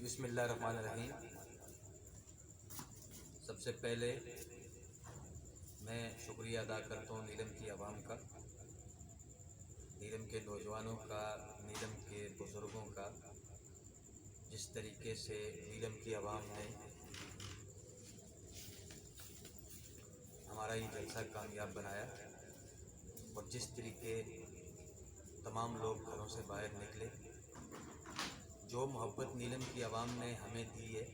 بسم اللہ الرحمن الرحیم۔ سب سے پہلے میں شکریہ ادا کرتا ہوں نیلم کی عوام کا، نیلم کے نوجوانوں کا، نیلم کے بزرگوں کا، جس طریقے سے نیلم کی عوام نے ہمارا یہ جلسہ کامیاب بنایا، اور جس طریقے تمام لوگ گھروں سے باہر نکلے، جو محبت نیلم کی عوام نے ہمیں دی ہے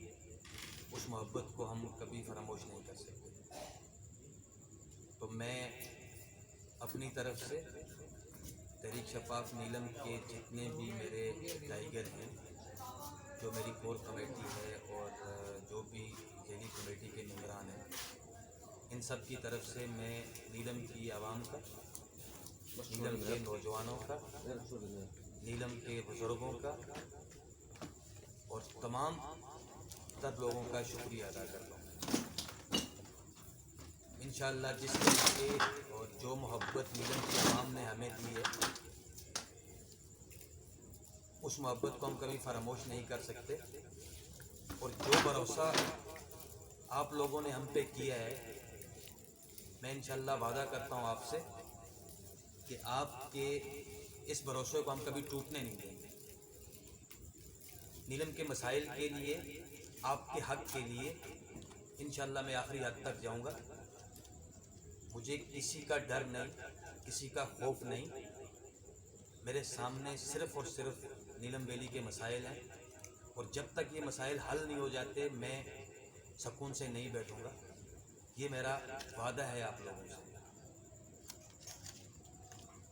اس محبت کو ہم کبھی فراموش نہیں کر سکتے۔ تو میں اپنی طرف سے تحریک شفاف نیلم کے جتنے بھی میرے ٹائیگر ہیں، جو میری کور کمیٹی ہے اور جو بھی ذیلی کمیٹی کے ممبران ہیں، ان سب کی طرف سے میں نیلم کی عوام کا، نیلم کے نوجوانوں کا، نیلم کے بزرگوں کا اور تمام تر لوگوں کا شکریہ ادا کرتا ہوں۔ انشاءاللہ جس طریقے اور جو محبت نیلم کی عوام نے ہمیں دی ہے اس محبت کو ہم کبھی فراموش نہیں کر سکتے، اور جو بھروسہ آپ لوگوں نے ہم پہ کیا ہے، میں انشاءاللہ وعدہ کرتا ہوں آپ سے کہ آپ کے اس بھروسے کو ہم کبھی ٹوٹنے نہیں دیں گے۔ نیلم کے مسائل کے لیے، آپ کے حق کے لیے انشاءاللہ میں آخری حد تک جاؤں گا۔ مجھے کسی کا ڈر نہیں، کسی کا خوف نہیں، میرے سامنے صرف اور صرف نیلم ویلی کے مسائل ہیں، اور جب تک یہ مسائل حل نہیں ہو جاتے میں سکون سے نہیں بیٹھوں گا۔ یہ میرا وعدہ ہے آپ لوگوں سے۔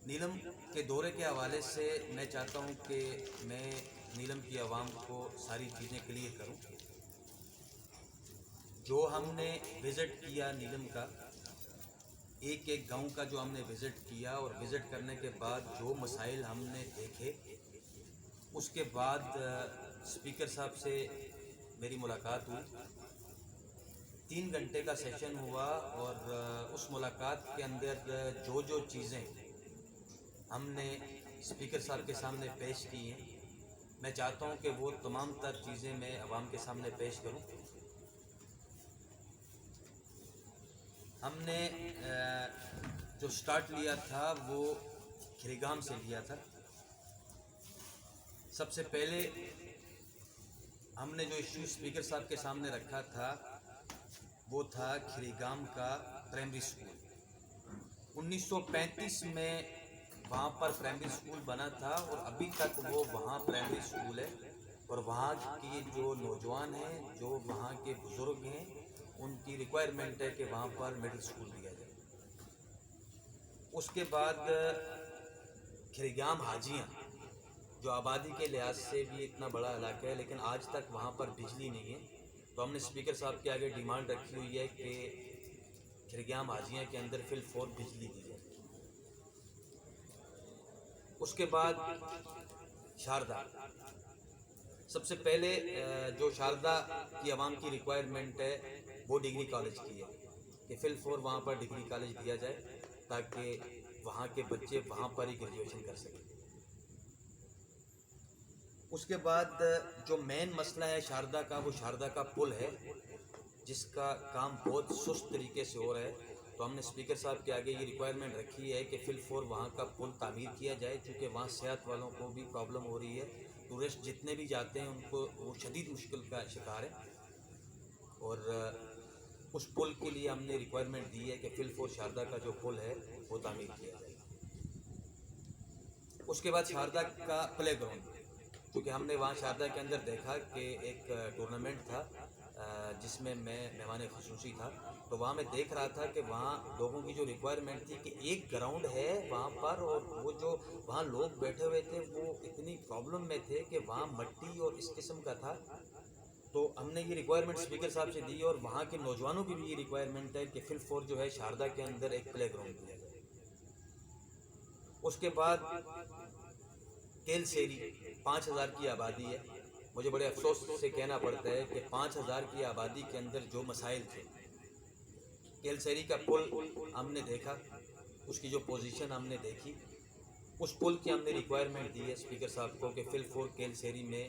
نیلم کے دورے کے حوالے سے میں چاہتا ہوں کہ میں نیلم کی عوام کو ساری چیزیں کلیئر کروں۔ جو ہم نے وزٹ کیا نیلم کا، ایک ایک گاؤں کا جو ہم نے وزٹ کیا، اور وزٹ کرنے کے بعد جو مسائل ہم نے دیکھے، اس کے بعد اسپیکر صاحب سے میری ملاقات ہوئی۔ 3 گھنٹے کا سیشن ہوا، اور اس ملاقات کے اندر جو جو چیزیں ہم نے اسپیکر صاحب کے سامنے پیش کی ہیں، میں چاہتا ہوں کہ وہ تمام تر چیزیں میں عوام کے سامنے پیش کروں۔ ہم نے جو سٹارٹ لیا تھا وہ کھریگام سے لیا تھا۔ سب سے پہلے ہم نے جو ایشو اسپیکر صاحب کے سامنے رکھا تھا وہ تھا کھریگام کا پرائمری اسکول۔ 1935 میں وہاں پر پرائمری اسکول بنا تھا، اور ابھی تک وہ وہاں پرائمری اسکول ہے، اور وہاں کی جو نوجوان ہیں، جو وہاں کے بزرگ ہیں، ان کی ریکوائرمنٹ ہے کہ وہاں پر مڈل اسکول دیا جائے۔ اس کے بعد کھریگام حاجیاں، جو آبادی کے لحاظ سے بھی اتنا بڑا علاقہ ہے لیکن آج تک وہاں پر بجلی نہیں ہے، تو ہم نے اسپیکر صاحب کے آگے ڈیمانڈ رکھی ہوئی ہے کہ کھریگام حاجیاں کے اندر فی الفور بجلی دی جائے۔ اس کے بعد شاردا، سب سے پہلے جو شاردا کی عوام کی ریکوائرمنٹ ہے وہ ڈگری کالج کی ہے کہ فی الفور وہاں پر ڈگری کالج دیا جائے، تاکہ وہاں کے بچے وہاں پر ہی گریجویشن کر سکیں۔ اس کے بعد جو مین مسئلہ ہے شاردا کا، وہ شاردا کا پل ہے، جس کا کام بہت سست طریقے سے ہو رہا ہے۔ تو ہم نے اسپیکر صاحب کے آگے یہ ریکوائرمنٹ رکھی ہے کہ فی الفور وہاں کا پل تعمیر کیا جائے، چونکہ وہاں صحت والوں کو بھی پرابلم ہو رہی ہے، ٹورسٹ جتنے بھی جاتے ہیں ان کو وہ شدید مشکل کا شکار ہے، اور اس پل کے لیے ہم نے ریکوائرمنٹ دی ہے کہ فی الفور شاردا کا جو پل ہے وہ تعمیر کیا جائے۔ اس کے بعد شاردا کا پلے گراؤنڈ، کیونکہ ہم نے وہاں شاردا کے اندر دیکھا کہ ایک ٹورنامنٹ تھا جس میں مہمان خصوصی تھا، تو وہاں میں دیکھ رہا تھا کہ وہاں لوگوں کی جو ریکوائرمنٹ تھی کہ ایک گراؤنڈ ہے وہاں پر، اور وہ جو وہاں لوگ بیٹھے ہوئے تھے وہ اتنی پرابلم میں تھے کہ وہاں مٹی اور اس قسم کا تھا۔ تو ہم نے یہ ریکوائرمنٹ اسپیکر صاحب سے دی، اور وہاں کے نوجوانوں کی بھی یہ ریکوائرمنٹ ہے کہ فی الفور جو ہے شاردا کے اندر ایک پلے گراؤنڈ دیا جائے۔ اس کے بعد کیل سیری، 5000 کی آبادی ہے۔ مجھے بڑے افسوس سے کہنا پڑتا ہے کہ 5000 کی آبادی کے اندر جو مسائل تھے، کیل سیری کا پل ہم نے دیکھا، اس کی جو پوزیشن ہم نے دیکھی، اس پل کی ہم نے ریکوائرمنٹ دی ہے اسپیکر صاحب کو کہ فی الفور کیل سیری میں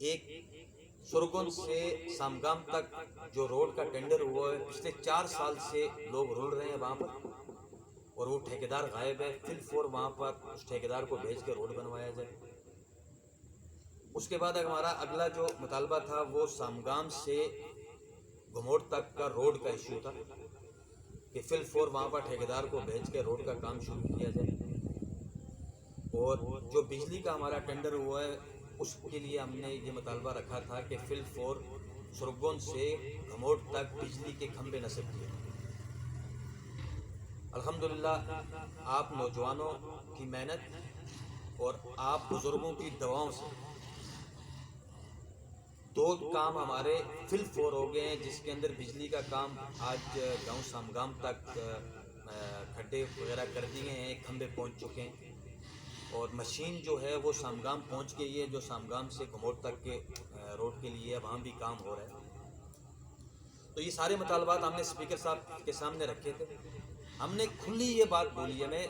ایک سرگن سے سامگام تک جو روڈ کا ٹینڈر ہوا ہے پچھلے 4 سال سے لوگ رول رہے ہیں وہاں پر، اور وہ ٹھیکیدار غائب ہے، فل فور وہاں پر اس ٹھیکیدار کو بھیج کے روڈ بنوایا جائے۔ اس کے بعد ہمارا اگلا جو مطالبہ تھا وہ سامگام سے گھموٹ تک کا روڈ کا ایشو تھا کہ فل فور وہاں پر ٹھیکیدار کو بھیج کے روڈ کا کام شروع کیا جائے۔ اور جو بجلی کا ہمارا ٹینڈر ہوا ہے اس کے لیے ہم نے یہ مطالبہ رکھا تھا کہ فل فور سرگون سے گھموٹ تک بجلی کے کھمبے نصب کیے۔ الحمدللہ آپ نوجوانوں کی محنت اور آپ بزرگوں کی دعاؤں سے 2 کام ہمارے فل فور ہو گئے ہیں، جس کے اندر بجلی کا کام آج گاؤں سامگام تک کھڈے وغیرہ کر دیے ہیں، کھمبے پہنچ چکے ہیں، اور مشین جو ہے وہ سامگام پہنچ گئی ہے، جو سامگام سے گھموٹ تک کے روڈ کے لیے وہاں بھی کام ہو رہا ہے۔ تو یہ سارے مطالبات ہم نے اسپیکر صاحب کے سامنے رکھے تھے۔ ہم نے کھلی یہ بات بولی ہے، میں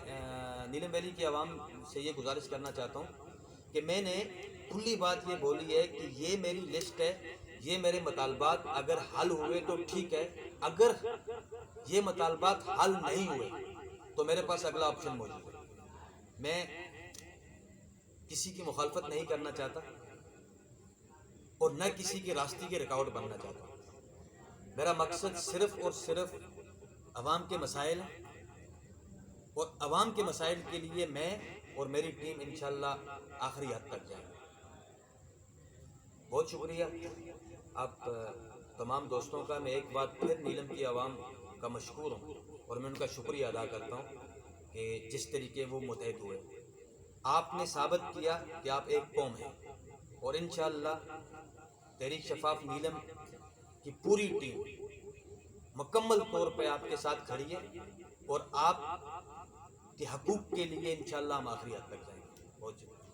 نیلم ویلی کی عوام سے یہ گزارش کرنا چاہتا ہوں کہ میں نے کھلی بات یہ بولی ہے کہ یہ میری لسٹ ہے، یہ میرے مطالبات اگر حل ہوئے تو ٹھیک ہے، اگر یہ مطالبات حل نہیں ہوئے تو میرے پاس اگلا آپشن موجود ہے۔ میں کسی کی مخالفت نہیں کرنا چاہتا اور نہ کسی کے راستے کی رکاوٹ بننا چاہتا ہوں۔ میرا مقصد صرف اور صرف عوام کے مسائل ہیں، اور عوام کے مسائل کے لیے میں اور میری ٹیم انشاءاللہ آخری حد تک جائیں گے۔ بہت شکریہ آپ تمام دوستوں کا۔ میں ایک بار پھر نیلم کی عوام کا مشکور ہوں اور میں ان کا شکریہ ادا کرتا ہوں کہ جس طریقے وہ متحد ہوئے۔ آپ نے ثابت کیا کہ آپ ایک قوم ہیں، اور انشاءاللہ تحریک شفاف نیلم کی پوری ٹیم مکمل طور پہ آپ کے ساتھ کھڑی ہے، اور آپ کے حقوق کے لیے انشاءاللہ ہم آخری حد تک جائیں گے۔ بہت شکریہ۔